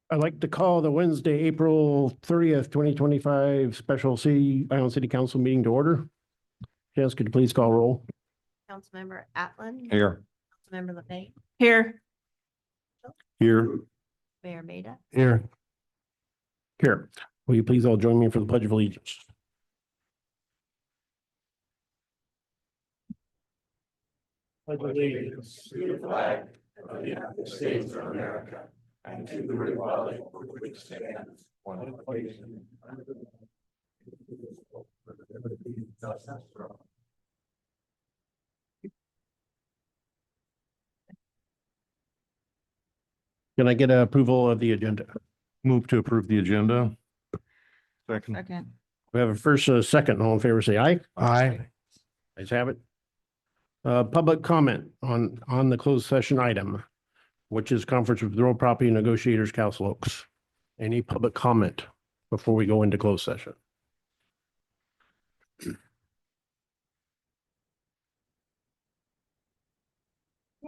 I'd like to call the Wednesday, April 30th, 2025 special Island City Council meeting to order. Jess, could you please call roll? Councilmember Atlan. Here. Councilmember LeBay. Here. Here. Mayor Maida. Here. Here. Will you please all join me for the Pledge of Allegiance? Pledge allegiance to the flag of the United States of America and to the republic for which it stands, one nation, under God, indivisible, with liberty and justice for all. Can I get approval of the agenda? Move to approve the agenda. Second. Second. We have a first and a second. All in favor, say aye. Aye. Ayes have it. Public comment on the closed session item, which is conference with real property negotiators, Castle Oaks. Any public comment before we go into closed session? Good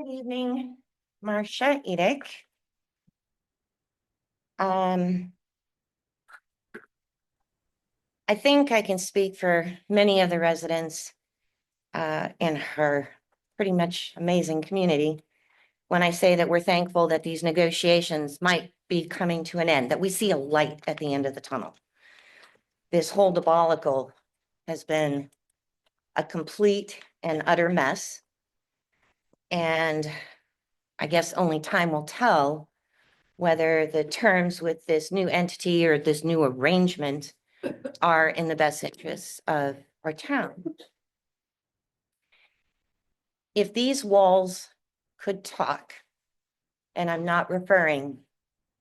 evening, Marcia Edick. I think I can speak for many of the residents in her pretty much amazing community when I say that we're thankful that these negotiations might be coming to an end, that we see a light at the end of the tunnel. This whole debacle has been a complete and utter mess. And I guess only time will tell whether the terms with this new entity or this new arrangement are in the best interests of our town. If these walls could talk, and I'm not referring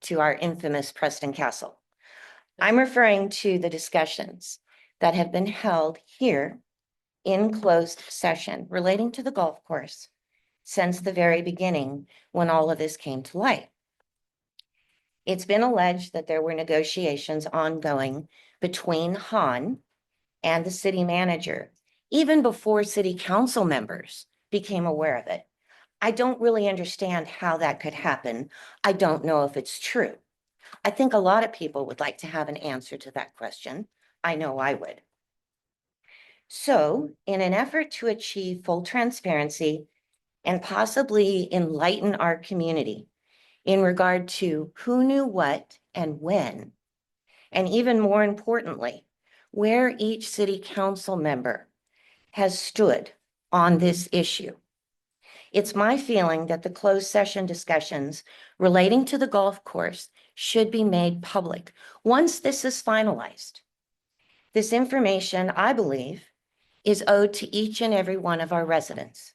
to our infamous Preston Castle, I'm referring to the discussions that have been held here in closed session relating to the golf course since the very beginning when all of this came to light. It's been alleged that there were negotiations ongoing between Han and the city manager, even before city council members became aware of it. I don't really understand how that could happen. I don't know if it's true. I think a lot of people would like to have an answer to that question. I know I would. So, in an effort to achieve full transparency and possibly enlighten our community in regard to who knew what and when, and even more importantly, where each city council member has stood on this issue. It's my feeling that the closed session discussions relating to the golf course should be made public once this is finalized. This information, I believe, is owed to each and every one of our residents.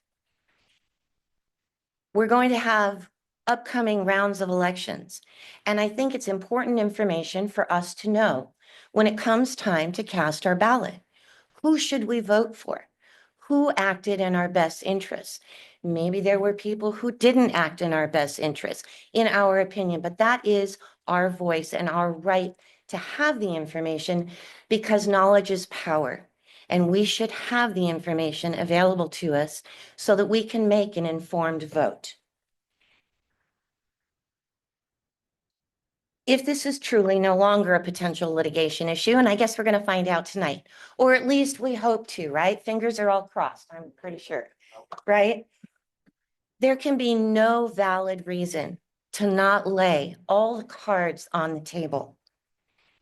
We're going to have upcoming rounds of elections, and I think it's important information for us to know when it comes time to cast our ballot. Who should we vote for? Who acted in our best interests? Maybe there were people who didn't act in our best interests, in our opinion, but that is our voice and our right to have the information because knowledge is power. And we should have the information available to us so that we can make an informed vote. If this is truly no longer a potential litigation issue, and I guess we're going to find out tonight, or at least we hope to, right? Fingers are all crossed, I'm pretty sure, right? There can be no valid reason to not lay all the cards on the table,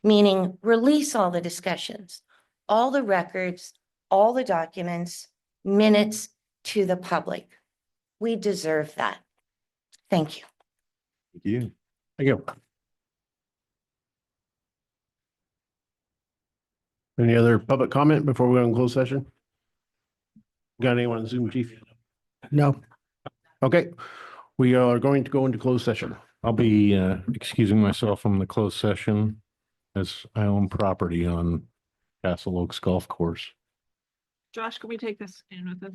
meaning release all the discussions, all the records, all the documents, minutes to the public. We deserve that. Thank you. Thank you. Thank you. Any other public comment before we go in closed session? Got anyone on Zoom, chief? No. Okay, we are going to go into closed session. I'll be excusing myself from the closed session as I own property on Castle Oaks Golf Course. Josh, can we take this in with us?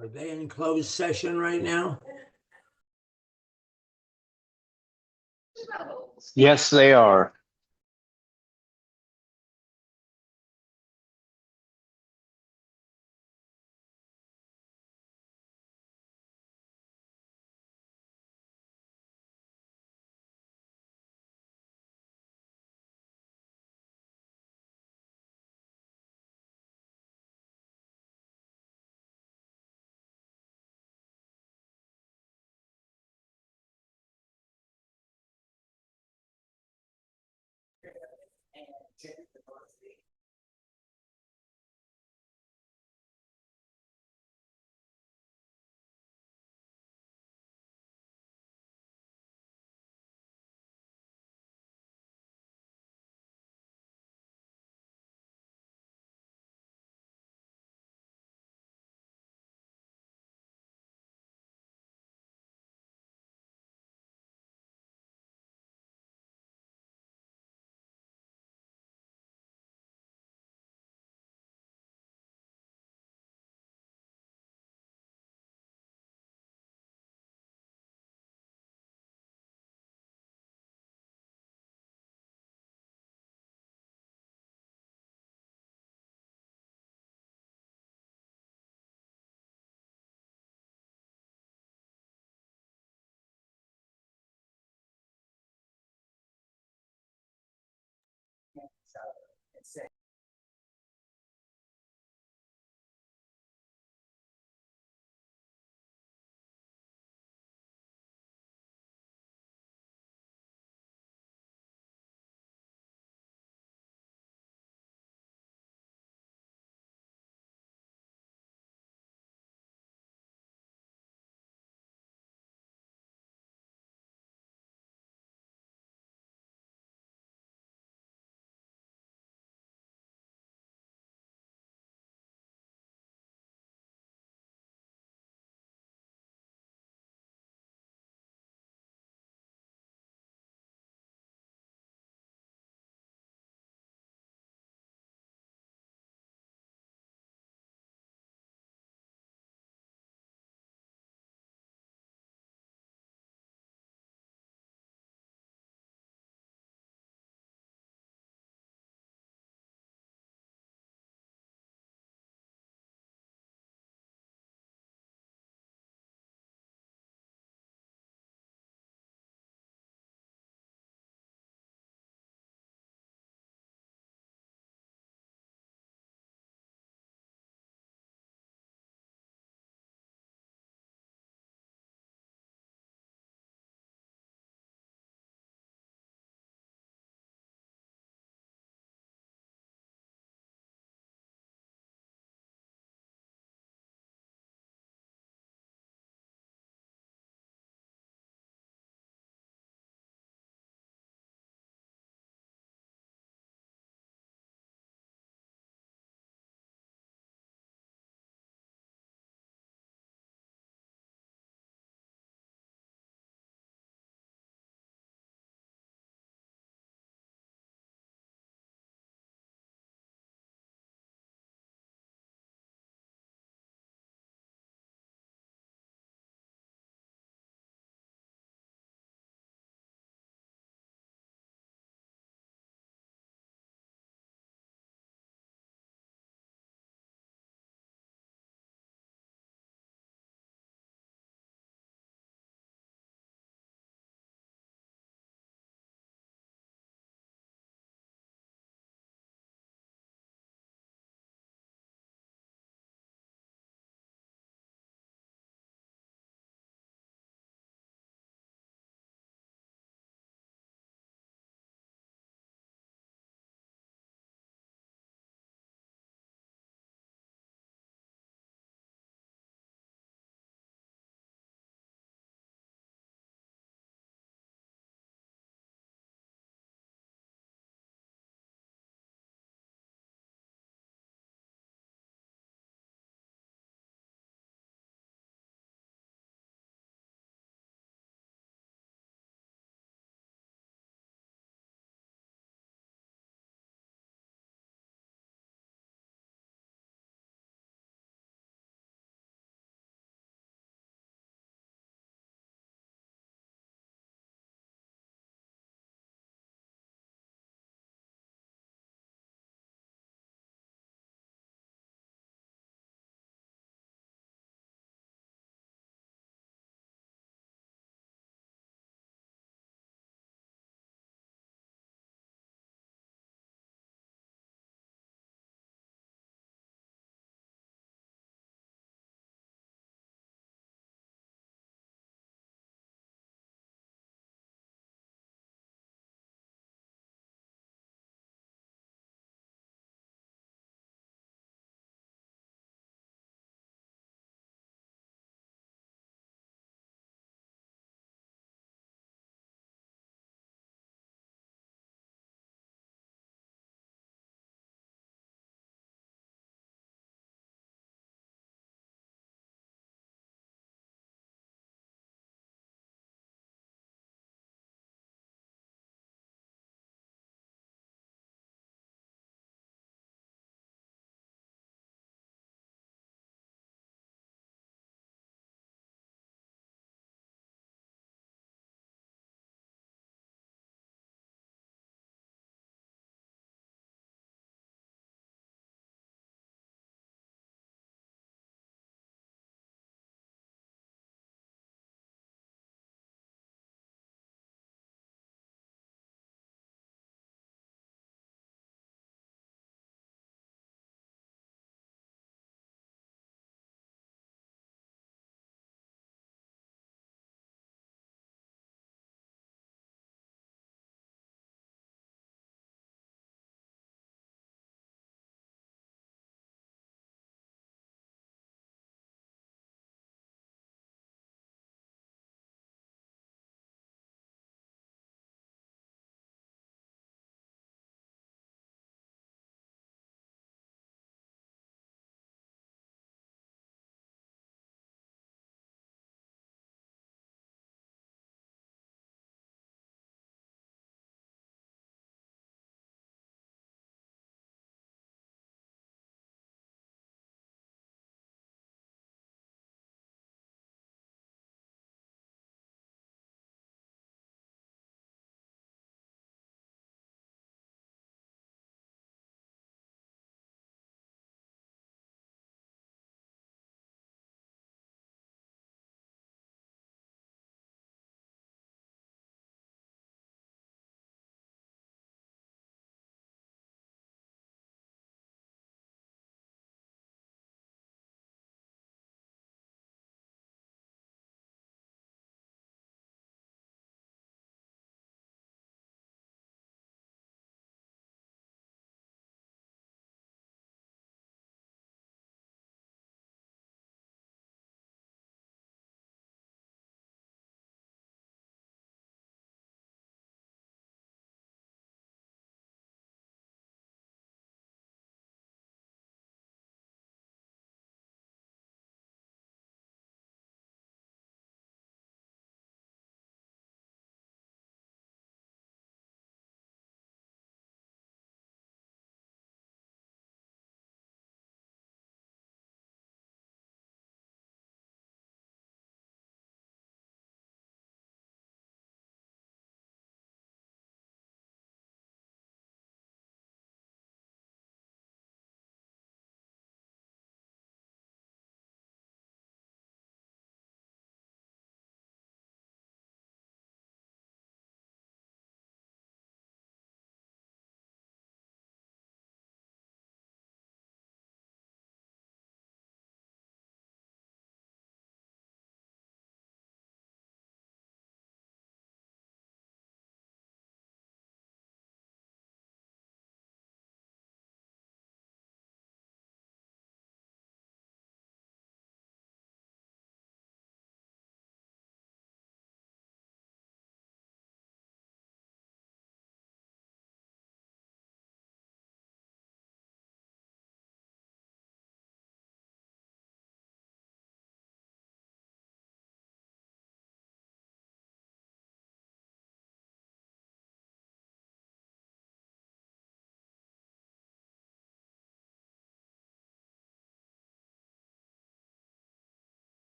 Are they in closed session right now? Yes, they are.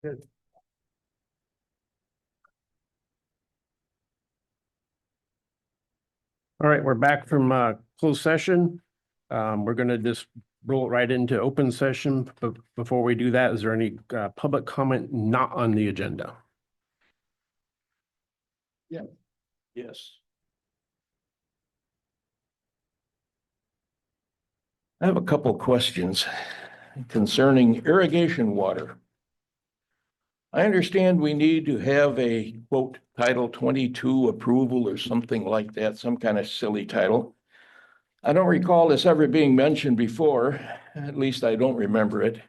All right, we're back from closed session. We're gonna just roll it right into open session. But before we do that, is there any public comment not on the agenda? Yes. I have a couple questions concerning irrigation water. I understand we need to have a quote Title 22 approval or something like that, some kind of silly title. I don't recall this ever being mentioned before, at least I don't remember it.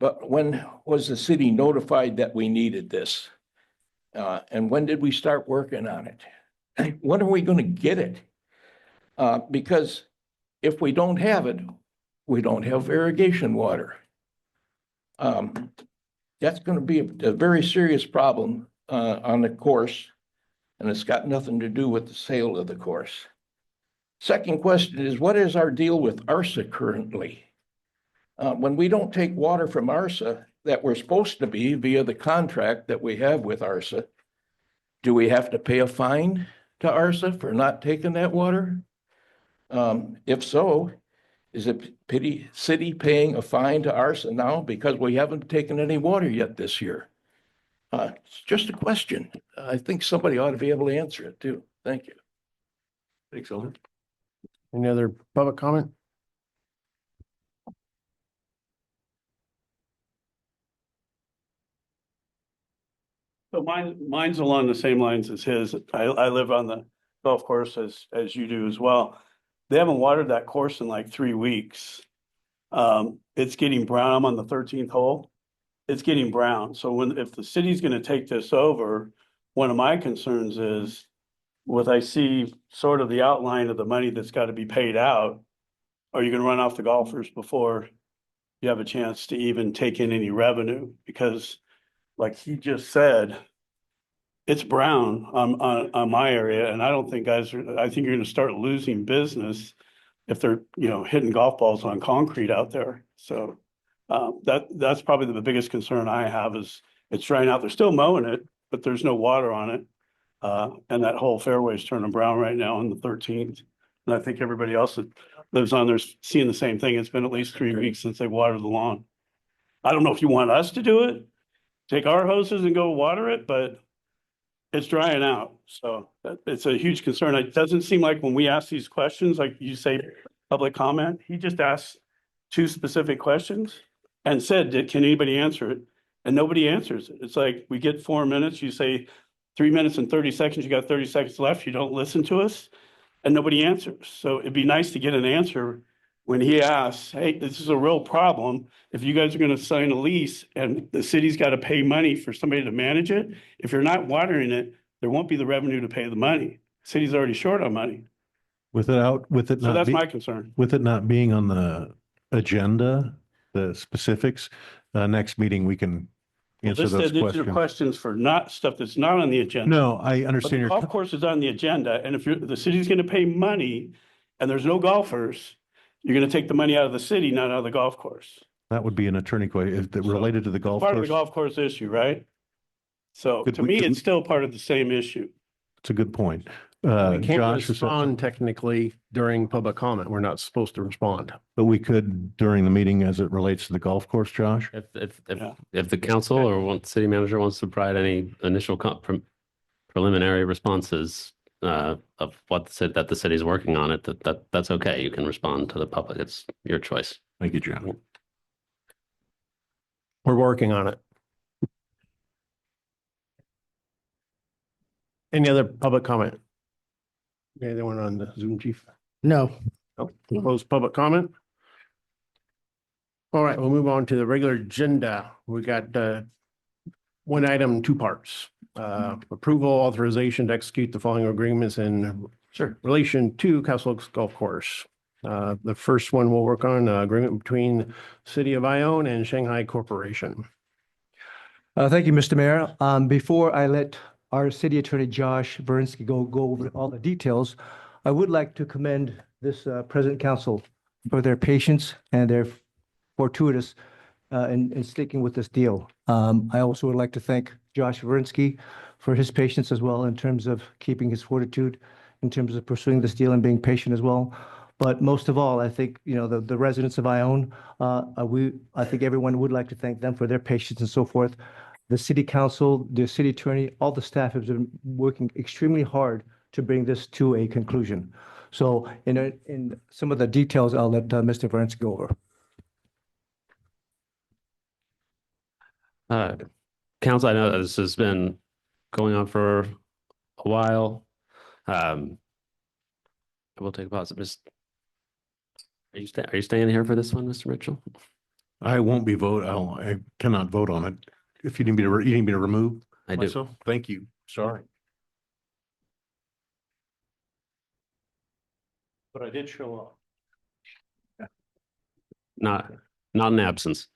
But when was the city notified that we needed this? And when did we start working on it? When are we going to get it? Because if we don't have it, we don't have irrigation water. That's going to be a very serious problem on the course, and it's got nothing to do with the sale of the course. Second question is, what is our deal with ARSA currently? When we don't take water from ARSA that we're supposed to be via the contract that we have with ARSA, do we have to pay a fine to ARSA for not taking that water? If so, is the city paying a fine to ARSA now because we haven't taken any water yet this year? It's just a question. I think somebody ought to be able to answer it too. Thank you. Thanks, Ellen. Any other public comment? So mine's along the same lines as his. I live on the golf course as you do as well. They haven't watered that course in like 3 weeks. It's getting brown. I'm on the 13th hole. It's getting brown. So if the city's gonna take this over, one of my concerns is I see sort of the outline of the money that's got to be paid out. Are you gonna run off the golfers before you have a chance to even take in any revenue? Because like he just said, it's brown on my area, and I don't think I think you're gonna start losing business if they're, hitting golf balls on concrete out there. So that's probably the biggest concern I have is it's drying out. They're still mowing it, but there's no water on it. And that whole fairway is turning brown right now on the 13th. And I think everybody else that lives on there's seeing the same thing. It's been at least 3 weeks since they watered the lawn. I don't know if you want us to do it, take our hoses and go water it, but it's drying out. So it's a huge concern. It doesn't seem like when we ask these questions, like you say, public comment, he just asked 2 specific questions and said, can anybody answer it? And nobody answers it. It's like, we get 4 minutes, you say 3 minutes and 30 seconds, you got 30 seconds left, you don't listen to us, and nobody answers. So it'd be nice to get an answer when he asks, hey, this is a real problem. If you guys are gonna sign a lease and the city's gotta pay money for somebody to manage it, if you're not watering it, there won't be the revenue to pay the money. City's already short on money. With it So not that's be- my concern. with it not being on the agenda, the specifics, next meeting, we can answer This those said, these are questions. questions for not stuff that's not on the agenda. No, I But understand the your, golf course is on the agenda, and if the city's gonna pay money and there's no golfers, you're gonna take the money out of the city, not out of the golf course. that would be an attorney question, if that related to the golf Part of the course. golf course issue, right? So Could to we- me, could it's still part of the same issue. It's a good point. We can't Josh, respond technically during public comment. We're not supposed to respond. but we could during the meeting as it relates to the golf course, Josh? Yeah. If the council or city manager wants to provide any initial preliminary responses of what that the city's working on it, that's okay. You can respond to the public. It's your choice. Thank you, John. We're working on it. Any other public comment? Anyone on the Zoom, chief? No. No. Closed public comment? All right, we'll move on to the regular agenda. We got one item, 2 parts. Approval authorization to execute the following agreements in relation to Castle Oaks Golf Course. The first one we'll work on, agreement between City of Ione and Shanghai Corporation. Thank you, Mr. Mayor. Before I let our city attorney, Josh Bernski, go over all the details, I would like to commend this present council for their patience and their fortuitous in sticking with this deal. I also would like to thank Josh Verinsky for his patience as well in terms of keeping his fortitude, in terms of pursuing this deal and being patient as well. But most of all, I think, the residents of Ione, I think everyone would like to thank them for their patience and so forth. The city council, the city attorney, all the staff have been working extremely hard to bring this to a conclusion. So in some of the details, I'll let Mr. Verinsky go over. Council, I know that this has been going on for a while. We'll take a pause. Are you staying here for this one, Mr. Mitchell? I won't be I cannot vote on it. If you need me to, you need me to remove I do. myself? Thank you. Sorry. But I did show up. Not in absence.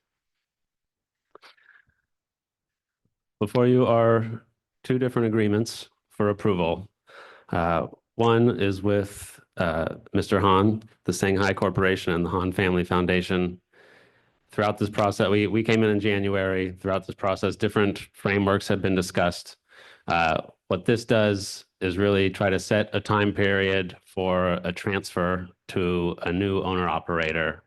Before you are two different agreements for approval. One is with Mr. Han, the Shanghai Corporation and the Han Family Foundation. Throughout this process, we came in January. Throughout this process, different frameworks have been discussed. What this does is really try to set a time period for a transfer to a new owner operator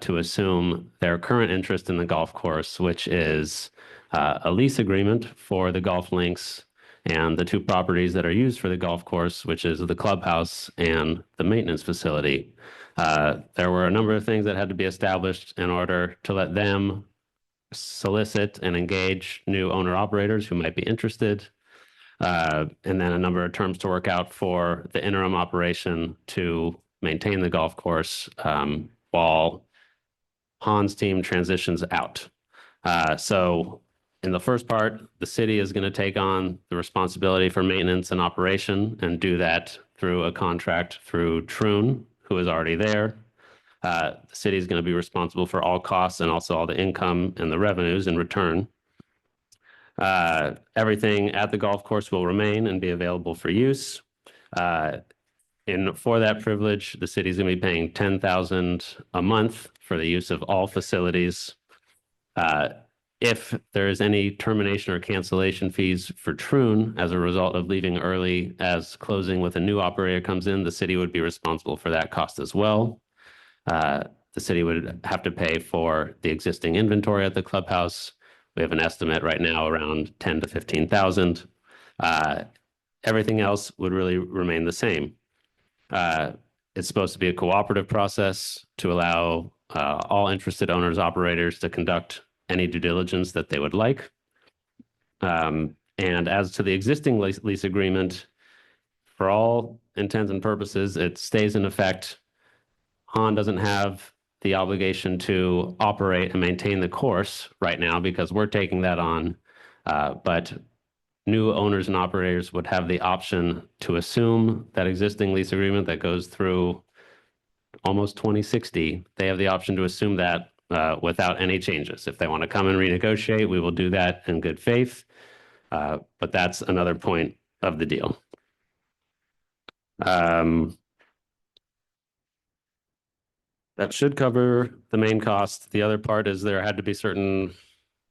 to assume their current interest in the golf course, which is a lease agreement for the golf links and the two properties that are used for the golf course, which is the clubhouse and the maintenance facility. There were a number of things that had to be established in order to let them solicit and engage new owner operators who might be interested. And then a number of terms to work out for the interim operation to maintain the golf course while Han's team transitions out. So in the first part, the city is going to take on the responsibility for maintenance and operation and do that through a contract through Troon, who is already there. The city is going to be responsible for all costs and also all the income and the revenues in return. Everything at the golf course will remain and be available for use. For that privilege, the city is going to be paying $10,000 a month for the use of all facilities. If there is any termination or cancellation fees for Troon as a result of leaving early as closing with a new operator comes in, the city would be responsible for that cost as well. The city would have to pay for the existing inventory at the clubhouse. We have an estimate right now around $10,000 to $15,000. Everything else would really remain the same. It's supposed to be a cooperative process to allow all interested owners, operators to conduct any due diligence that they would like. And as to the existing lease agreement, for all intents and purposes, it stays in effect. Han doesn't have the obligation to operate and maintain the course right now because we're taking that on. But new owners and operators would have the option to assume that existing lease agreement that goes through almost 2060. They have the option to assume that without any changes. If they want to come and renegotiate, we will do that in good faith. But that's another point of the deal. That should cover the main cost. The other part is there had to be certain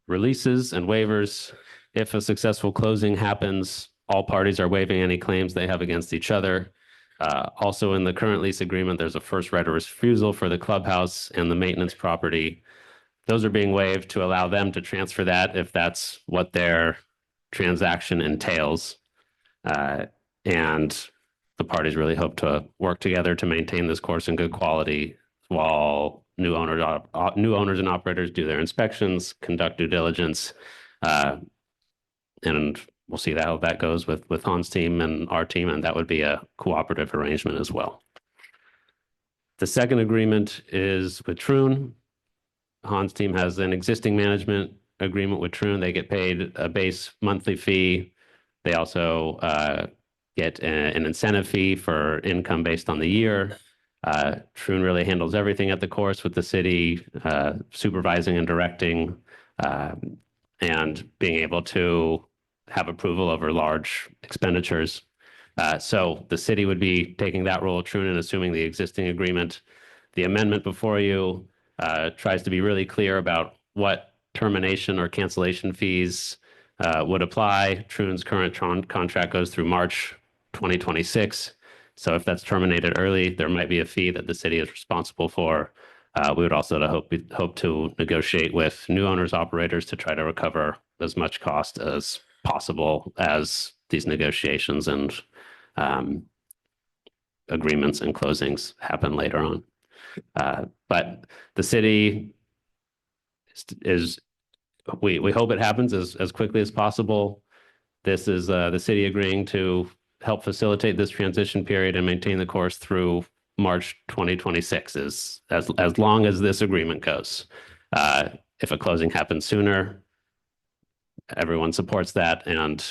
releases and waivers. If a successful closing happens, all parties are waiving any claims they have against each other. Also in the current lease agreement, there's a first right of refusal for the clubhouse and the maintenance property. Those are being waived to allow them to transfer that if that's what their transaction entails. And the parties really hope to work together to maintain this course in good quality while new owners and operators do their inspections, conduct due diligence, and we'll see how that goes with Han's team and our team, and that would be a cooperative arrangement as well. The second agreement is with Troon. Han's team has an existing management agreement with Troon. They get paid a base monthly fee. They also get an incentive fee for income based on the year. Troon really handles everything at the course with the city, supervising and directing, and being able to have approval over large expenditures. So the city would be taking that role of Troon and assuming the existing agreement. The amendment before you tries to be really clear about what termination or cancellation fees would apply. Troon's current contract goes through March 2026. So if that's terminated early, there might be a fee that the city is responsible for. We would also hope to negotiate with new owners, operators to try to recover as much cost as possible as these negotiations and agreements and closings happen later on. But the city we hope it happens as quickly as possible. This is the city agreeing to help facilitate this transition period and maintain the course through March 2026 is as long as this agreement goes. If a closing happens sooner, everyone supports that and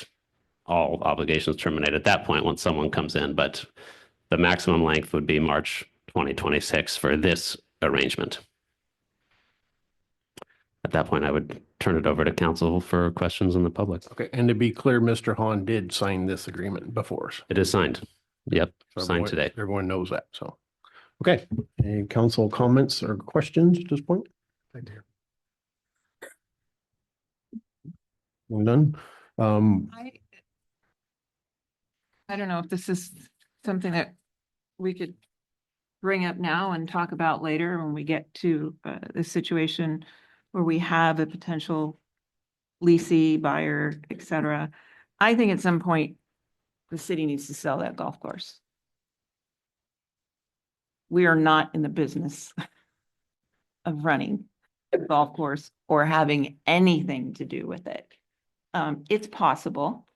all obligations terminate at that point once someone comes in. But the maximum length would be March 2026 for this arrangement. At that point, I would turn it over to council for questions in the public. Okay, and to be clear, Mr. Hahn did sign this agreement before us. It is signed. Yep, So signed everyone- today. Everyone knows that, so. Okay, any council comments or questions at this point? None? I don't know if this is something that we could bring up now and talk about later when we get to the situation where we have a potential leasee, buyer, et cetera. I think at some point, the city needs to sell that golf course. We are not in the business of running a golf course or having anything to do with it. It's possible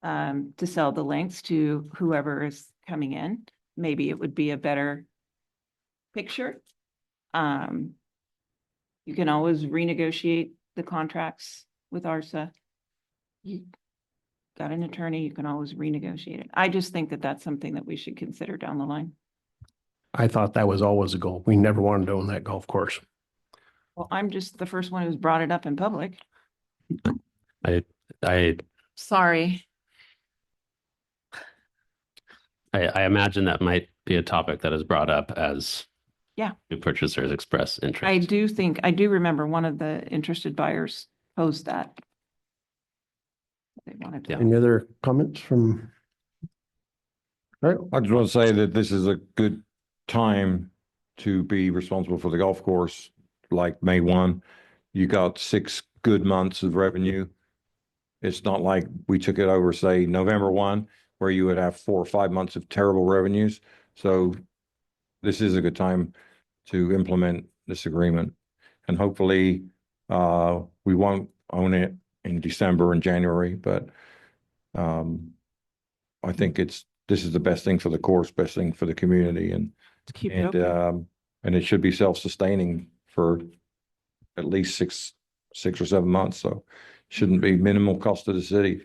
to sell the links to whoever is coming in. Maybe it would be a better picture. You can always renegotiate the contracts with ARSA. You got an attorney, you can always renegotiate it. I just think that that's something that we should consider down the line. I thought that was always a goal. We never wanted to own that golf course. Well, I'm just the first one who's brought it up in public. I Sorry. imagine that might be a topic that is brought up as Yeah. new purchasers express I interest. I do remember one of the interested buyers posed that. They wanted to. Yeah. Any other comments from? All right, I just want to say that this is a good time to be responsible for the golf course, like May 1. You got 6 good months of revenue. It's not like we took it over, say, November 1, where you would have 4 or 5 months of terrible revenues. So this is a good time to implement this agreement. And hopefully, we won't own it in December and January, but I think this is the best thing for the course, best thing for the community, and Keep it open. it should be self-sustaining for at least six or 7 months. So shouldn't be minimal cost to the city.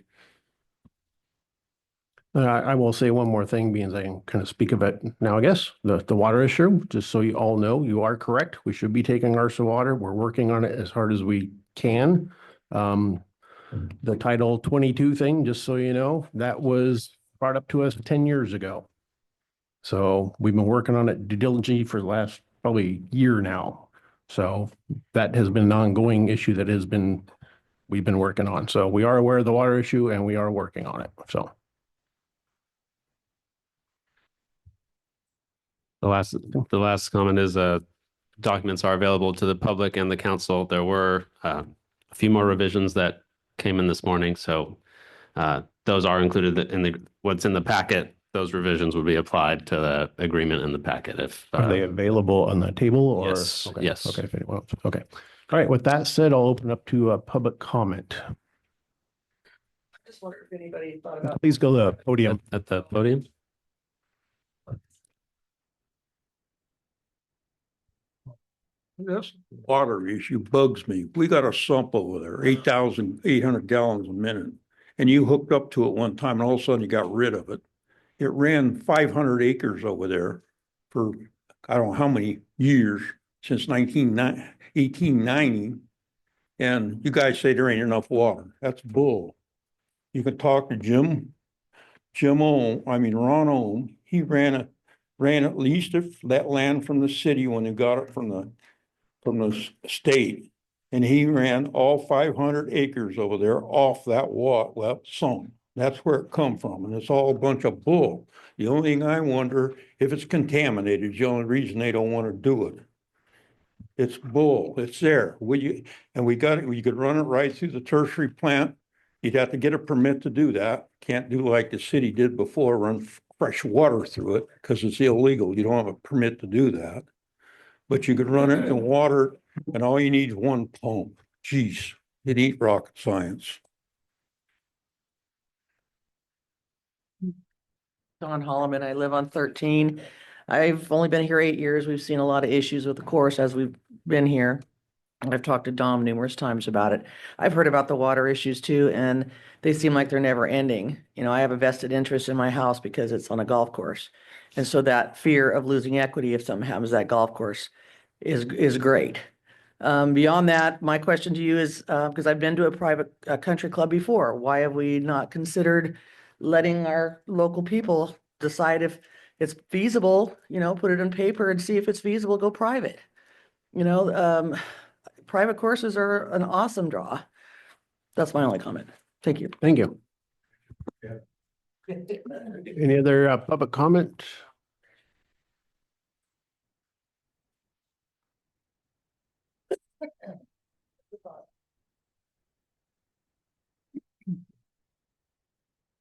I will say one more thing, being as I can kind of speak of it now, I guess, the water issue, just so you all know, you are correct. We should be taking ARSA water. We're working on it as hard as we can. The Title 22 thing, just so you know, that was brought up to us 10 years ago. So we've been working on it diligently for the last probably year now. So that has been an ongoing issue that we've been working on. So we are aware of the water issue and we are working on it. So. The last comment is documents are available to the public and the council. There were a few more revisions that came in this morning, so those are included in what's in the packet. Those revisions would be applied to the agreement in the packet if Are they available on the table or? Yes, Okay, yes. Okay, if anyone else. Okay. All right, with that said, I'll open up to a public comment. Just wonder if anybody thought about. Please go to the podium. at the podium. This water issue bugs me. We got a sump over there, 8,800 gallons a minute. And you hooked up to it one time and all of a sudden you got rid of it. It ran 500 acres over there for, I don't know how many years, since 1890. And you guys say there ain't enough water. That's bull. You can talk to Ron Ohm. He ran at least that land from the city when they got it from the state. And he ran all 500 acres over there off that well, song. That's where it come from, and it's all a bunch of bull. The only thing I wonder if it's contaminated, the only reason they don't want to do it. It's bull, it's there. And we got it, we could run it right through the tertiary plant. You'd have to get a permit to do that. Can't do like the city did before, run fresh water through it, because it's illegal. You don't have a permit to do that. But you could run it in water, and all you need is one pump. Geez, it ain't rocket science. Don Holloman, I live on 13. I've only been here 8 years. We've seen a lot of issues with the course as we've been here. I've talked to Dom numerous times about it. I've heard about the water issues too, and they seem like they're never ending. You know, I have a vested interest in my house because it's on a golf course. And so that fear of losing equity if something happens to that golf course is great. Beyond that, my question to you is, because I've been to a private country club before, why have we not considered letting our local people decide if it's feasible, you know, put it on paper and see if it's feasible, go private. You know, private courses are an awesome draw. That's my only comment. Thank you. Thank you. Any other public comment?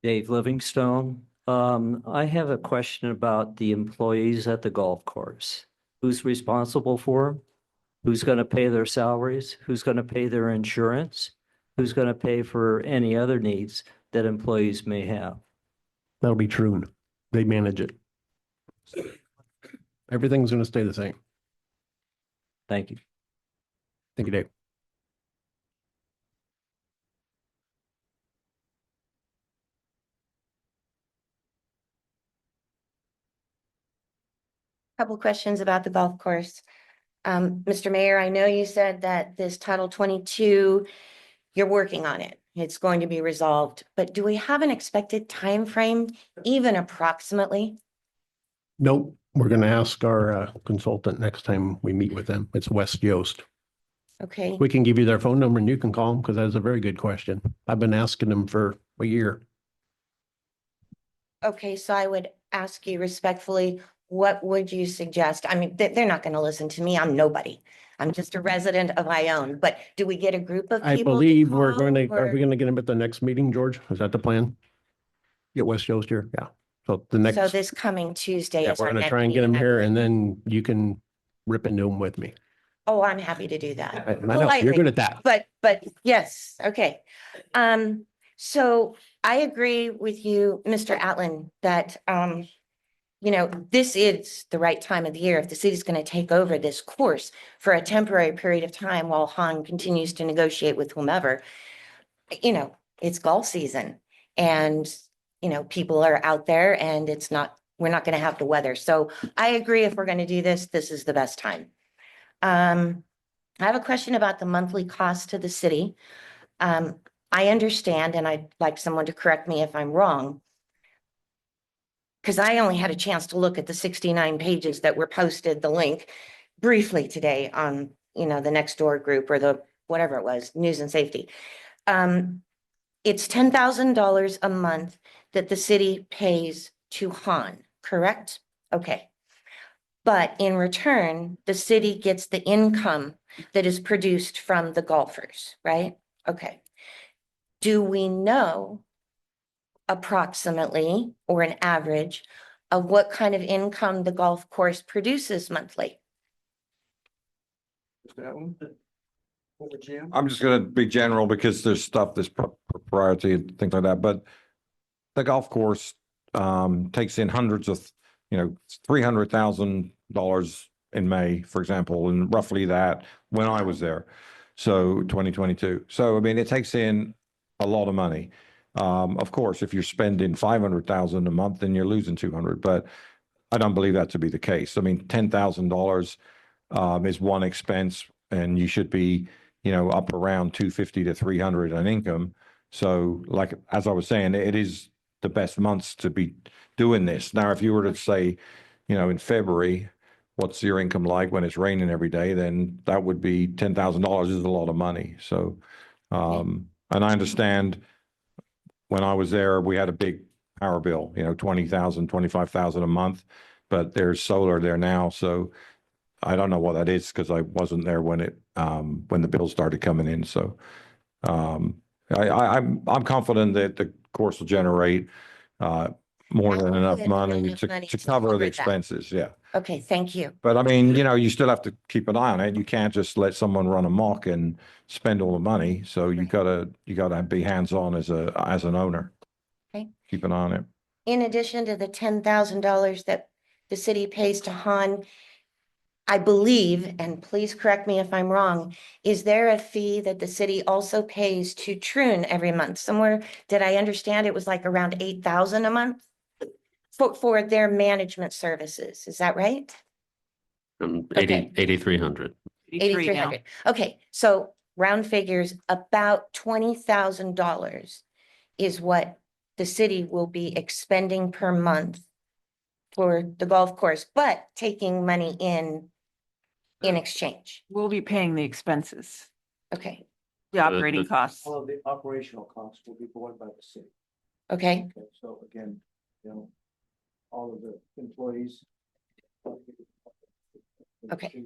Dave Livingstone. I have a question about the employees at the golf course. Who's responsible for them? Who's going to pay their salaries? Who's going to pay their insurance? Who's going to pay for any other needs that employees may have? That'll be true. They manage it. Everything's going to stay the same. Thank you. Thank you, Dave. Couple questions about the golf course. Mr. Mayor, I know you said that this Title 22, you're working on it. It's going to be resolved, but do we have an expected time frame, even approximately? Nope. We're going to ask our consultant next time we meet with them. It's West Yost. Okay, We can give you their phone number and you can call them because that's a very good question. I've been asking them for a year. okay, so I would ask you respectfully, what would you suggest? I mean, they're not going to listen to me. I'm nobody. I'm just a resident of Ione, but do we get a group of people? I to believe we're call, going to, are or- we going to get them at the next meeting, George? Is that the plan? Get West Yost here? Yeah. So the next, So this coming Tuesday yeah, is we're our going to next try and get meeting, them I here believe. and then you can rip into them with me. Oh, I'm happy to do that. I know, you're Politely. good at that. But yes, okay. So I agree with you, Mr. Atlan, that, you know, this is the right time of the year. If the city's going to take over this course for a temporary period of time while Han continues to negotiate with whomever, you know, it's golf season and, you know, people are out there and we're not going to have the weather. So I agree, if we're going to do this, this is the best time. I have a question about the monthly cost to the city. I understand, and I'd like someone to correct me if I'm wrong, because I only had a chance to look at the 69 pages that were posted, the link briefly today on, you know, the Nextdoor group or the, whatever it was, News and Safety. It's $10,000 a month that the city pays to Han, correct? Okay. But in return, the city gets the income that is produced from the golfers, right? Okay. Do we know approximately or an average of what kind of income the golf course produces monthly? I'm just gonna be general because there's stuff that's proprietary and things like that, but the golf course takes in hundreds of, $300,000 in May, for example, and roughly that when I was there. So 2022. So, I mean, it takes in a lot of money. Of course, if you're spending 500,000 a month, then you're losing 200, but I don't believe that to be the case. I mean, $10,000 is one expense and you should be, up around 250 to 300 on income. So like, as I was saying, it is the best months to be doing this. Now, if you were to say, in February what's your income like when it's raining every day, then that would be $10,000 is a lot of money. So, and I understand when I was there, we had a big power bill, 20,000, 25,000 a month, but there's solar there now. So I don't know what that is because I wasn't there when when the bills started coming in. So, I'm confident that the course will generate, more than enough money to cover the expenses. Yeah. Okay, thank you. But I mean, you still have to keep an eye on it. You can't just let someone run amok and spend all the money. So you gotta be hands-on as an owner. Okay. Keep an eye on it. In addition to the $10,000 that the city pays to Han, I believe, and please correct me if I'm wrong, is there a fee that the city also pays to Troon every month? Somewhere, did I understand it was like around 8,000 a month for their management services? Is that right? 8,300. 8,300. Okay, so round figures, about $20,000 is what the city will be expending per month for the golf course, but taking money in exchange. We'll be paying the expenses, Okay, the operating costs. All of the operational costs will be borne by the city. okay. Okay, so again, all of the employees. Okay.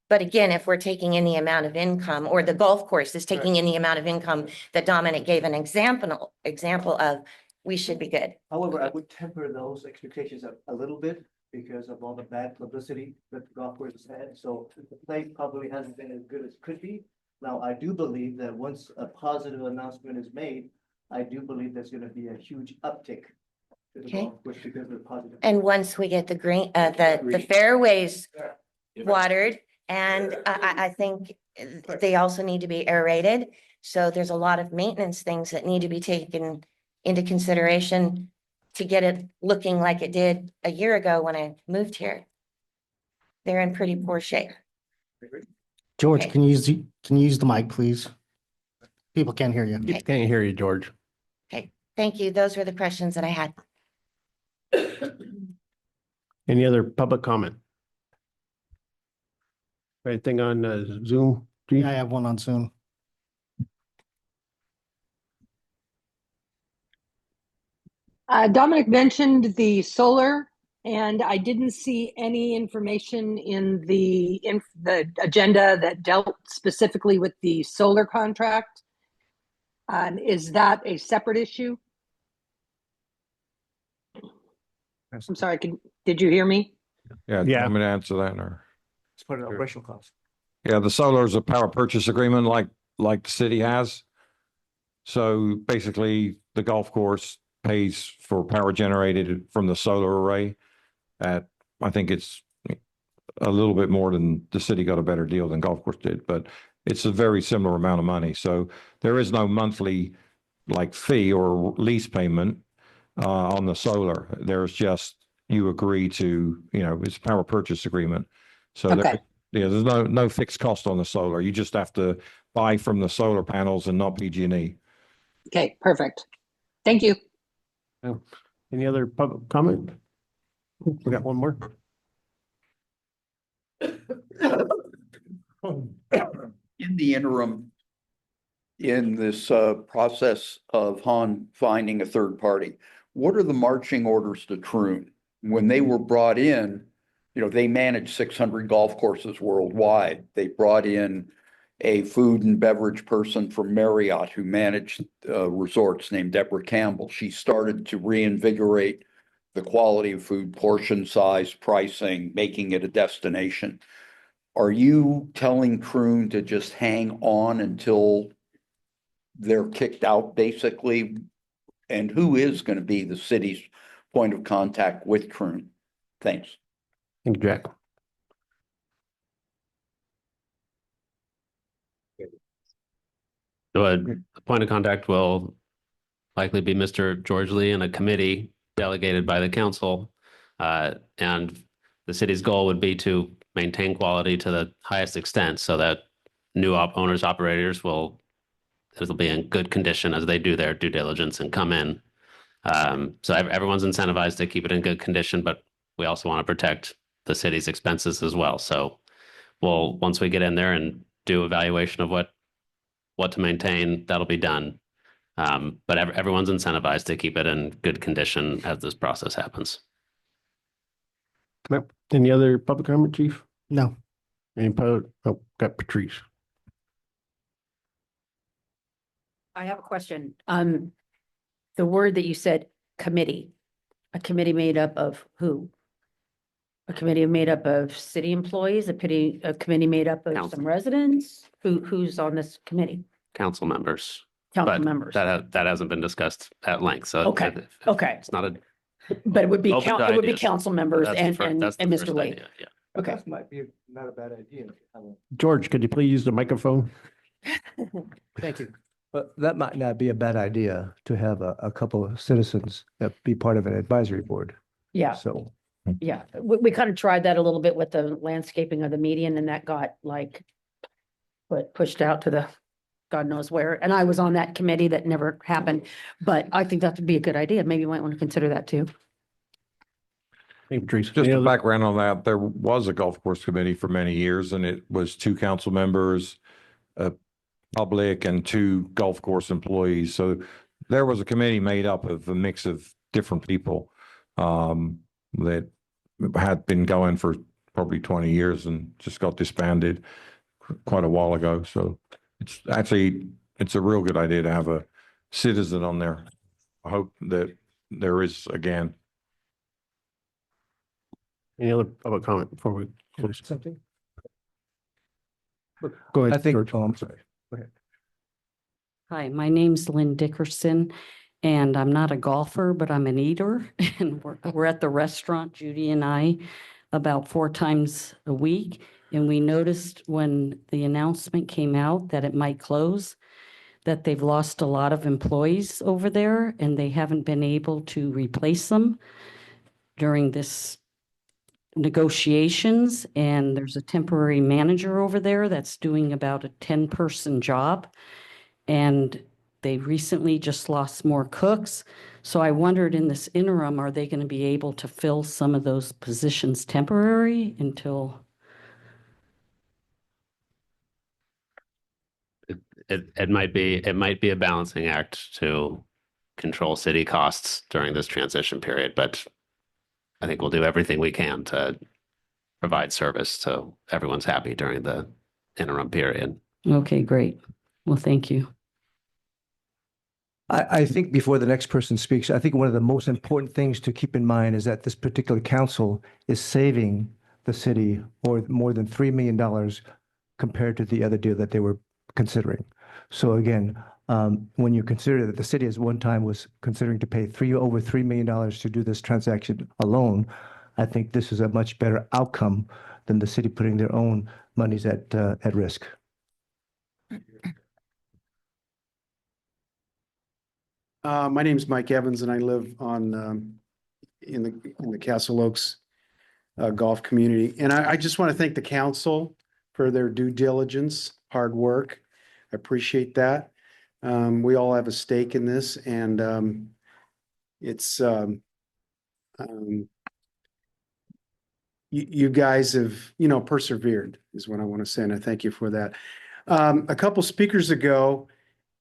But again, if we're taking in the amount of income, or the golf course is taking in the amount of income that Dominic gave an example of, we should be good. However, I would temper those expectations a little bit because of all the bad publicity that the golf course has had. So the play probably hasn't been as good as it could be. Now, I do believe that once a positive announcement is made, I do believe there's going to be a huge uptick to the Okay. golf course because of the positive. And once we get the green, the fairways watered, and I think they also need to be aerated. So there's a lot of maintenance things that need to be taken into consideration to get it looking like it did a year ago when I moved here. They're in pretty poor shape. George, Okay. can you use the mic, please? People can't hear you. Okay. Can't hear you, George. Okay, thank you. Those were the questions that I had. Any other public comment? Anything on Zoom? Yeah, I have one on Zoom. Dominic mentioned the solar, and I didn't see any information in the agenda that dealt specifically with the solar contract. Is that a separate issue? I'm sorry, did you hear me? Yeah. Yeah. I'm gonna answer that or. It's part of the operational cost. Yeah, the solar is a power purchase agreement like the city has. So basically, the golf course pays for power generated from the solar array at, I think it's a little bit more than the city got a better deal than golf course did, but it's a very similar amount of money. So there is no monthly fee or lease payment on the solar. There's just, you agree to, it's a power purchase agreement. So Okay. there's no fixed cost on the solar. You just have to buy from the solar panels and not PG&E. Okay, perfect. Thank you. Any other public comment? We got one more. In the interim, in this process of Han finding a third party, what are the marching orders to Troon? When they were brought in, they manage 600 golf courses worldwide. They brought in a food and beverage person from Marriott who managed resorts named Deborah Campbell. She started to reinvigorate the quality of food, portion size, pricing, making it a destination. Are you telling Troon to just hang on until they're kicked out, basically? And who is going to be the city's point of contact with Troon? Thanks. Thank you, Jack. So a point of contact will likely be Mr. George Lee and a committee delegated by the council. And the city's goal would be to maintain quality to the highest extent so that new owners, operators it'll be in good condition as they do their due diligence and come in. So everyone's incentivized to keep it in good condition, but we also want to protect the city's expenses as well. So we'll, once we get in there and do evaluation of what to maintain, that'll be done. But everyone's incentivized to keep it in good condition as this process happens. Any other public comment, chief? No. Got Patrice. I have a question. The word that you said, committee, a committee made up of who? A committee made up of city employees, a committee made up of Council. some residents? Who's on this committee? Council members. Council But members. that hasn't been discussed at length, so. Okay, okay. It's not a. But it would be, Open to it would be ideas. council members That's the and, fir- and that's the Mr. first Lee. idea, yeah. Okay. Might be not a bad idea. George, could you please use the microphone? Thank you. But that might not be a bad idea to have a couple of citizens that be part of an advisory board. Yeah, So yeah. We kind of tried that a little bit with the landscaping of the median and that got like pushed out to the God knows where. And I was on that committee that never happened, but I think that would be a good idea. Maybe you might want to consider that too. Hey, Patrice. Just a background on that, there was a golf course committee for many years, and it was 2 council members, public, and 2 golf course employees. So there was a committee made up of a mix of different people that had been going for probably 20 years and just got disbanded quite a while ago. So it's a real good idea to have a citizen on there. I hope that there is again. Any other public comment before we close? something? Go I ahead, think, George. oh, I'm sorry. Go ahead. Hi, my name's Lynn Dickerson, and I'm not a golfer, but I'm an eater. And we're at the restaurant, Judy and I, about 4 times a week. And we noticed when the announcement came out that it might close, that they've lost a lot of employees over there, and they haven't been able to replace them during this negotiations. And there's a temporary manager over there that's doing about a 10-person job. And they recently just lost more cooks. So I wondered, in this interim, are they going to be able to fill some of those positions temporary until? It might be a balancing act to control city costs during this transition period, but I think we'll do everything we can to provide service so everyone's happy during the interim period. Okay, great. Well, thank you. I think before the next person speaks, I think one of the most important things to keep in mind is that this particular council is saving the city more than $3 million compared to the other deal that they were considering. So again, when you consider that the city at one time was considering to pay over $3 million to do this transaction alone, I think this is a much better outcome than the city putting their own monies at risk. My name's Mike Evans and I live on, in the Castle Oaks golf community. And I just want to thank the council for their due diligence, hard work. I appreciate that. We all have a stake in this, and it's you guys have, persevered is what I want to say, and I thank you for that. A couple speakers ago,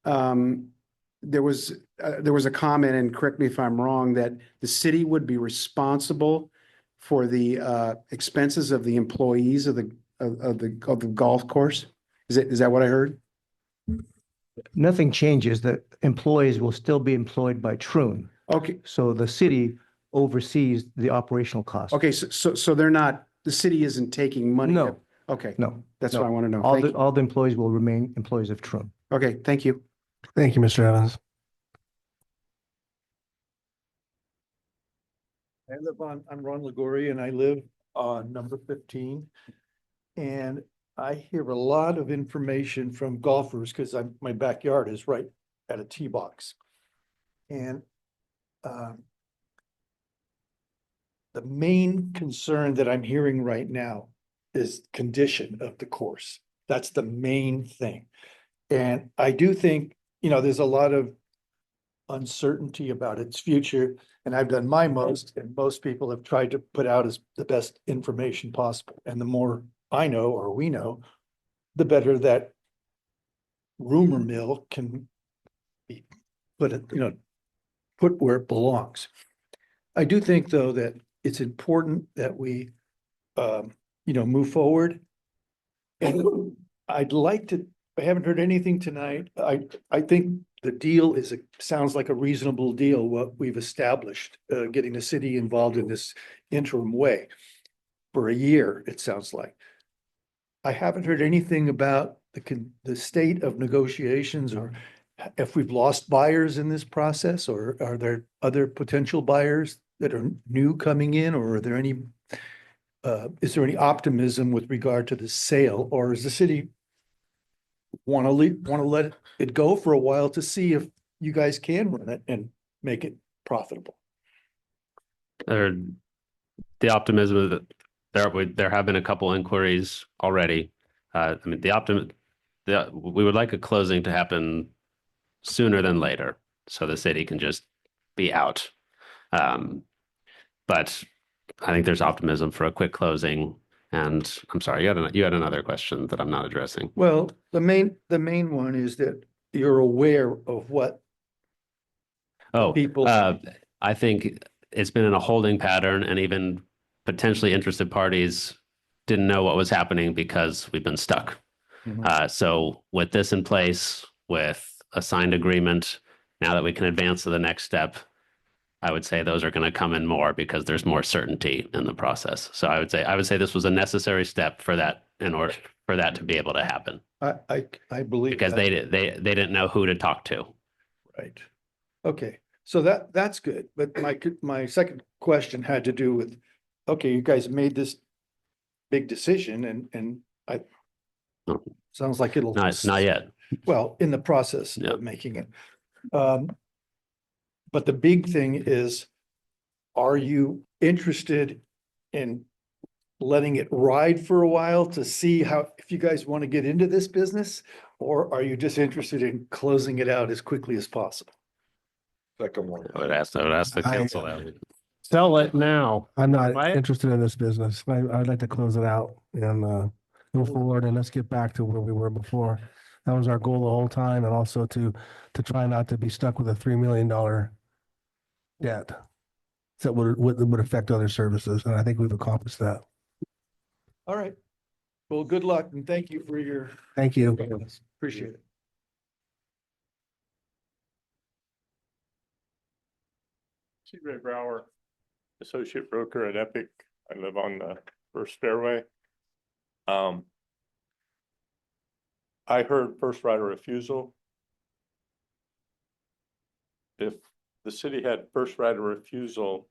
there was a comment, and correct me if I'm wrong, that the city would be responsible for the expenses of the employees of the golf course. Is that what I heard? Nothing changes. The employees will still be employed by Troon. Okay. So the city oversees the operational costs. Okay, so they're not, the city isn't taking money? No. Okay. No. That's no. what I want to know. All Thank you. all the employees will remain employees of Troon. Okay, thank you. Thank you, Mr. Evans. I'm Ron Ligori, and I live on number 15. And I hear a lot of information from golfers because my backyard is right at a tee box. And the main concern that I'm hearing right now is condition of the course. That's the main thing. And I do think, there's a lot of uncertainty about its future. And I've done my most, and most people have tried to put out as the best information possible. And the more I know, or we know, the better that rumor mill can be put where it belongs. I do think, though, that it's important that we, move forward. And I'd like to, I haven't heard anything tonight. I think the deal sounds like a reasonable deal, what we've established, getting the city involved in this interim way for a year, it sounds like. I haven't heard anything about the state of negotiations, or if we've lost buyers in this process, or are there other potential buyers that are new coming in, or are there any, is there any optimism with regard to the sale, or is the city want to let it go for a while to see if you guys can run it and make it profitable? The optimism is that there have been a couple inquiries already. I mean, we would like a closing to happen sooner than later, so the city can just be out. But I think there's optimism for a quick closing. And I'm sorry, you had another question that I'm not addressing. Well, the main one is that you're aware of what people. I think it's been in a holding pattern, and even potentially interested parties didn't know what was happening because we've been stuck. So with this in place, with a signed agreement, now that we can advance to the next step, I would say those are going to come in more because there's more certainty in the process. So I would say this was a necessary step for that, in order for that to be able to happen. I believe because that. they didn't know who to talk to. Right. Okay, so that's good. But my second question had to do with, okay, you guys made this big decision, and sounds like it'll. Not yet. Well, in the process of making it. But the big thing is, are you interested in letting it ride for a while to see if you guys want to get into this business? Or are you just interested in closing it out as quickly as possible? Second one. I would ask the council that. Sell it now. I'm not Right? interested in this business. I'd like to close it out and move forward, and let's get back to where we were before. That was our goal the whole time, and also to try not to be stuck with a $3 million debt that would affect other services. And I think we've accomplished that. All right. Well, good luck, and thank you for your. Thank you. Appreciate it. C. Ray Brower, associate broker at Epic. I live on the First Fairway. I heard first right of refusal. If the city had first right of refusal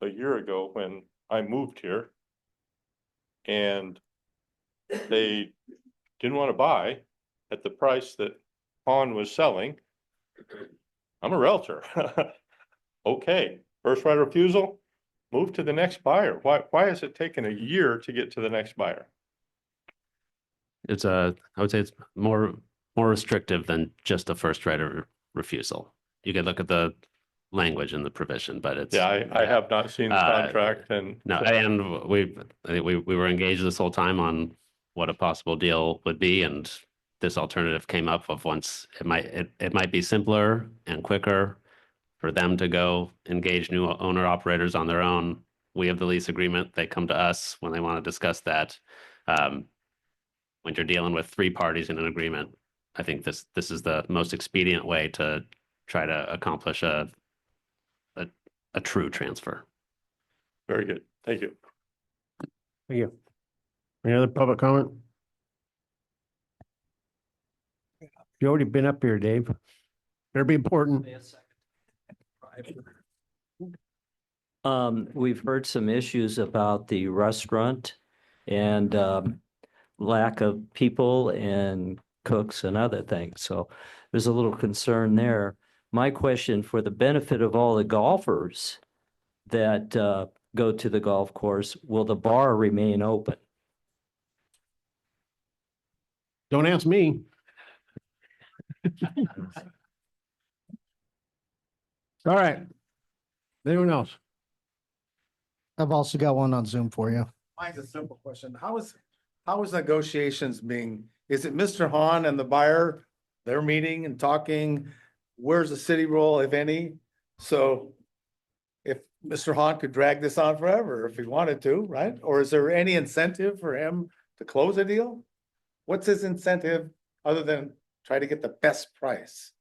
a year ago when I moved here, and they didn't want to buy at the price that Han was selling, I'm a realtor. Okay, first right of refusal, move to the next buyer. Why has it taken a year to get to the next buyer? I would say it's more restrictive than just a first right of refusal. You could look at the language in the provision, but it's. Yeah, I have not seen the contract, and. No, and I think we were engaged this whole time on what a possible deal would be, and this alternative came up of once it might be simpler and quicker for them to go engage new owner operators on their own. We have the lease agreement. They come to us when they want to discuss that. When you're dealing with three parties in an agreement, I think this is the most expedient way to try to accomplish a true transfer. Very good. Thank you. Thank you. Any other public comment? You already been up here, Dave. Better be important. We've heard some issues about the restaurant and lack of people and cooks and other things. So there's a little concern there. My question, for the benefit of all the golfers that go to the golf course, will the bar remain open? Don't ask me. All right. Anyone else? I've also got one on Zoom for you. Mine's a simple question. How is negotiations being, is it Mr. Hahn and the buyer, they're meeting and talking? Where's the city role, if any? So if Mr. Hahn could drag this on forever if he wanted to, right? Or is there any incentive for him to close a deal? What's his incentive other than try to get the best price?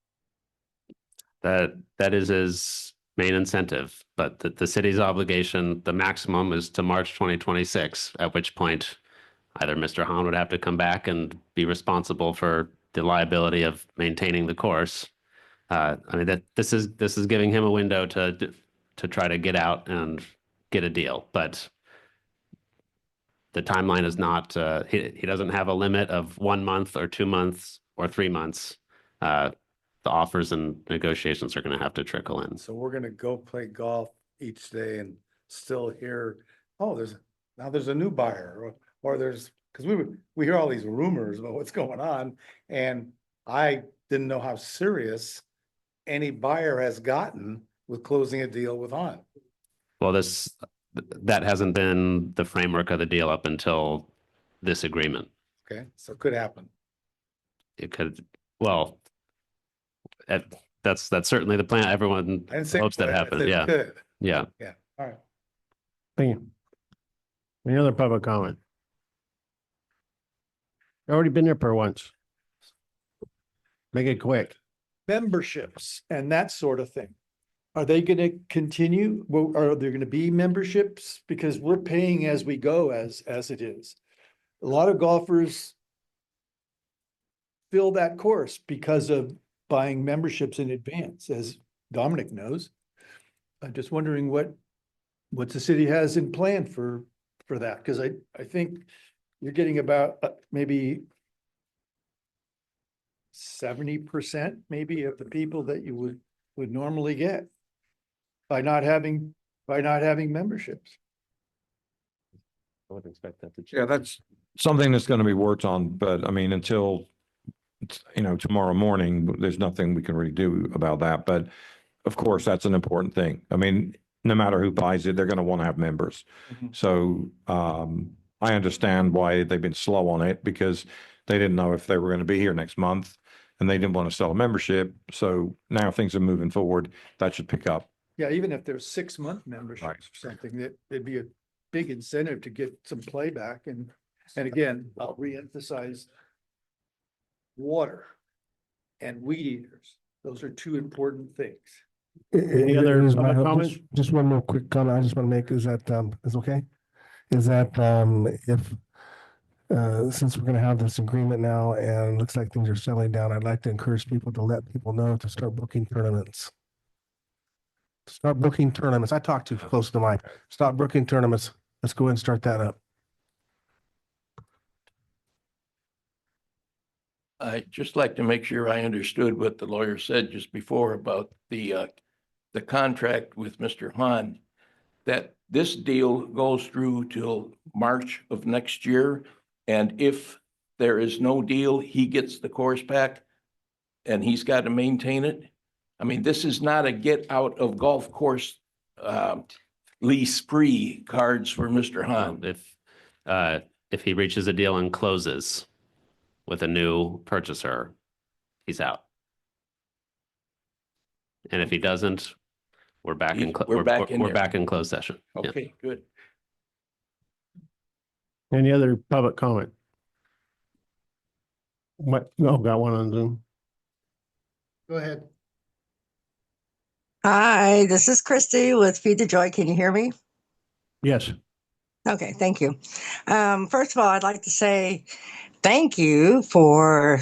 That is his main incentive, but the city's obligation, the maximum is to March 2026, at which point either Mr. Hahn would have to come back and be responsible for the liability of maintaining the course. I mean, that this is giving him a window to try to get out and get a deal, but the timeline is not, he doesn't have a limit of 1 month or 2 months or 3 months. The offers and negotiations are going to have to trickle in. So we're gonna go play golf each day and still hear, oh, there's a new buyer, or there's, because we hear all these rumors about what's going on, and I didn't know how serious any buyer has gotten with closing a deal with Hahn. Well, that hasn't been the framework of the deal up until this agreement. Okay, so it could happen. It could, well, that's certainly the plan. Everyone I didn't say hopes that could, I happens. said it Yeah. could. Yeah. Yeah, all right. Thank you. Any other public comment? Already been there for once. Make it quick. Memberships and that sort of thing. Are they gonna continue? Well, are there gonna be memberships? Because we're paying as we go as it is. A lot of golfers fill that course because of buying memberships in advance, as Dominic knows. I'm just wondering what the city has in plan for that, because I think you're getting about maybe 70% maybe of the people that you would normally get by not having memberships. I would expect that to change. Yeah, that's something that's going to be worked on, but I mean, until, tomorrow morning, there's nothing we can really do about that. But of course, that's an important thing. I mean, no matter who buys it, they're going to want to have members. Mhm. So I understand why they've been slow on it, because they didn't know if they were going to be here next month and they didn't want to sell a membership. So now things are moving forward. That should pick up. Yeah, even if there's 6-month memberships or something, that it'd be a big incentive to get some playback. And again, I'll reemphasize water and weed eaters. Those are two important things. Any other Here's public my- comments? Just one more quick comment I just want to make is that, is okay? Is that, if, since we're going to have this agreement now and it looks like things are settling down, I'd like to encourage people to let people know to start booking tournaments. Start booking tournaments. I talked too close to the mic. Stop booking tournaments. Let's go ahead and start that up. I'd just like to make sure I understood what the lawyer said just before about the contract with Mr. Hahn, that this deal goes through till March of next year. And if there is no deal, he gets the course back and he's got to maintain it. I mean, this is not a get out of golf course lease free cards for Mr. Hahn. If he reaches a deal and closes with a new purchaser, he's out. And if he doesn't, we're back in, We're back in we're there. back in closed session. Yeah. Okay, good. Any other public comment? What? No, got one on Zoom. Go ahead. Hi, this is Christy with Feed the Joy. Can you hear me? Yes. Okay, thank you. First of all, I'd like to say thank you for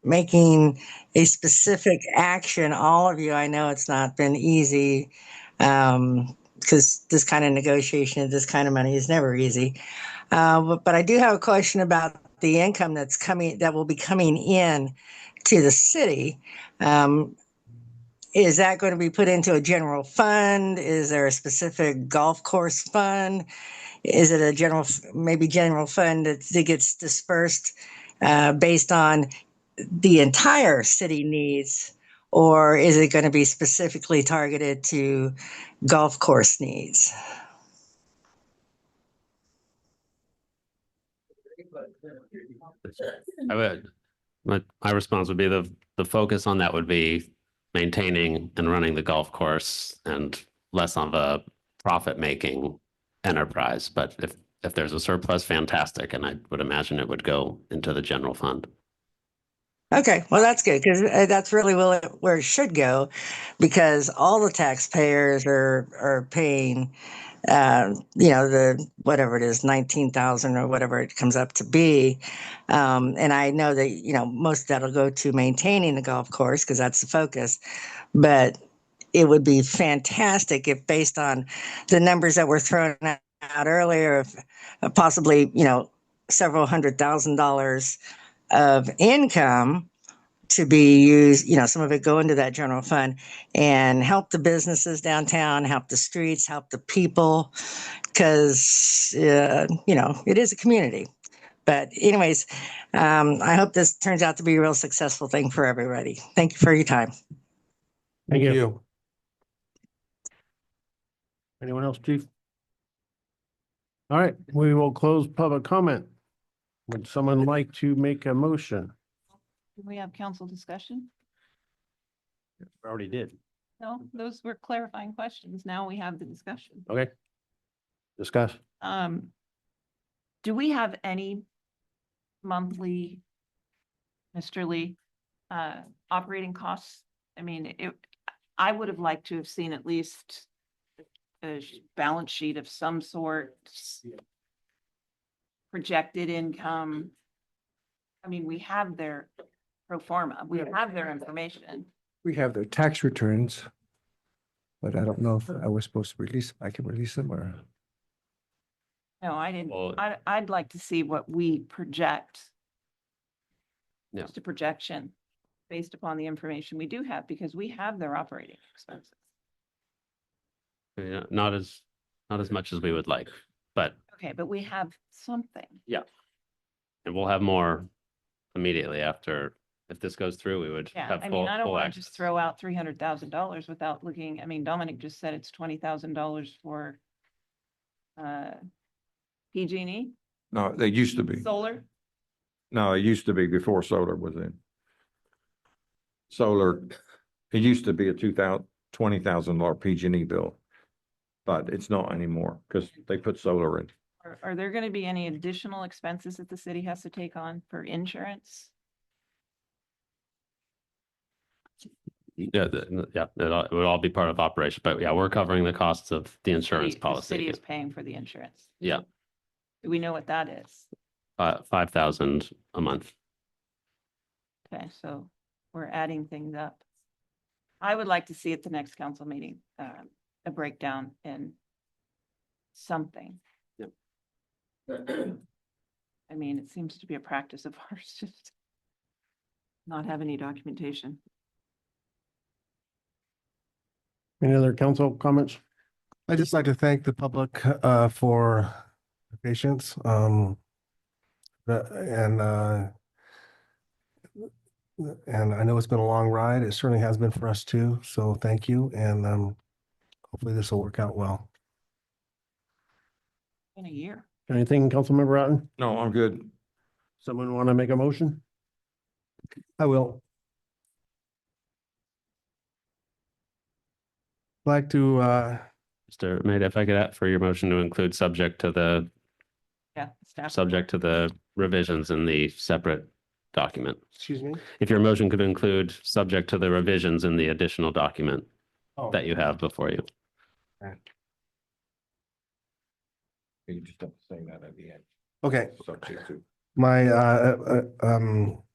making a specific action. All of you, I know it's not been easy because this kind of negotiation, this kind of money is never easy. But I do have a question about the income that will be coming in to the city. Is that going to be put into a general fund? Is there a specific golf course fund? Is it a general fund that gets dispersed based on the entire city needs? or is it going to be specifically targeted to golf course needs? I would, my response would be the focus on that would be maintaining and running the golf course and less of a profit-making enterprise. But if there's a surplus, fantastic. And I would imagine it would go into the general fund. Okay, well, that's good because that's really where it should go, because all the taxpayers are paying, the whatever it is, 19,000 or whatever it comes up to be, and I know that most of that'll go to maintaining the golf course because that's the focus, but it would be fantastic if, based on the numbers that were thrown out earlier, if possibly several $100,000 of income to be used, some of it go into that general fund and help the businesses downtown, help the streets, help the people, because, it is a community. But anyways, I hope this turns out to be a real successful thing for everybody. Thank you for your time. Thank you. Anyone else, Chief? All right, we will close public comment. Would someone like to make a motion? Do we have council discussion? Already did. No, those were clarifying questions. Now we have the discussion. Okay. Discuss. Do we have any monthly, Mr. Lee, operating costs? I mean, I would have liked to have seen at least a balance sheet of some sort, projected income. I mean, we have their pro forma, we have their information. We have their tax returns, but I don't know if I was supposed to release, I can release them or. No, I didn't. Well- I'd like to see what we project. Yeah. Just a projection based upon the information we do have, because we have their operating expenses. Yeah, not as much as we would like, but Okay, but we have something. yeah. And we'll have more immediately after, if this goes through, we would Yeah, have I full, mean, I don't full want to access. just throw out $300,000 without looking. I mean, Dominic just said it's $20,000 for PG&E, No, they used to be. solar. No, it used to be before solar was in. Solar, it used to be a $20,000 PG&E bill. But it's not anymore because they put solar in. Are there going to be any additional expenses that the city has to take on for insurance? Yeah, it would all be part of operation, but yeah, we're covering the costs of the insurance The city policy. is paying for the insurance. Yeah, Do we know what that is? 5,000 a month. Okay, so we're adding things up. I would like to see at the next council meeting, a breakdown in something. Yep. I mean, it seems to be a practice of ours, just not have any documentation. Any other council comments? I'd just like to thank the public for the patience. And I know it's been a long ride. It certainly has been for us too. So thank you. And hopefully this will work out well. In a year. Anything, Councilmember Otten? No, I'm good. Someone want to make a motion? I will. Like to, Mr. Maid, if I could ask for your motion to include subject to the revisions in the separate document. excuse me? If your motion could include subject to the revisions in the additional document Oh. that you have before you. You just have to say that at the end. Okay. Subject to. My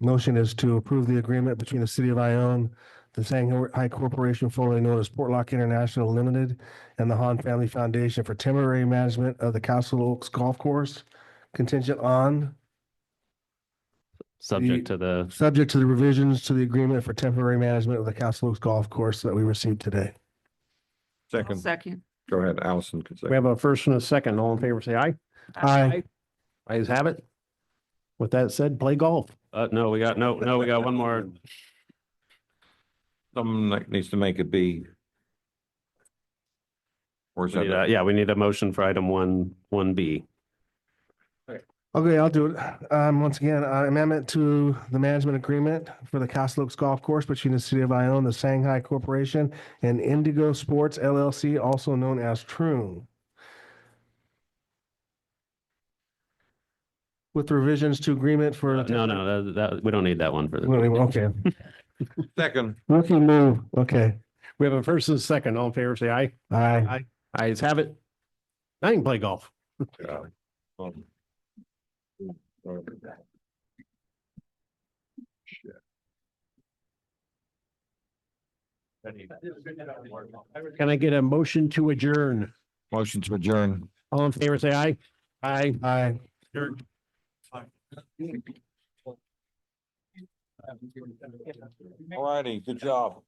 motion is to approve the agreement between the city of Ione, the Shanghai Corporation, formerly known as Portlock International Limited, and the Han Family Foundation for temporary management of the Castle Oaks Golf Course, contingent on Subject to the, subject to the revisions to the agreement for temporary management of the Castle Oaks Golf Course that we received today. Second, Second. go ahead, Allison could say. We have a first and a second. All in favor, say aye. Aye. Ayes have it. With that said, play golf. no, we got one more. Someone that needs to make it be. Or is We need that? yeah, we need a motion for item 1B. Okay, I'll do it. Once again, amendment to the management agreement for the Castle Oaks Golf Course between the City of Ione, the Shanghai Corporation, and Indigo Sports LLC, also known as Troon. With revisions to agreement for. No, that, we don't need that one for the. Okay. Second. Okay, move. Okay. We have a first and a second. All in favor, say aye. Aye. Ayes have it. Now you can play golf. Can I get a motion to adjourn? Motion to adjourn. All in favor, say aye. Aye. Aye. All righty, good job.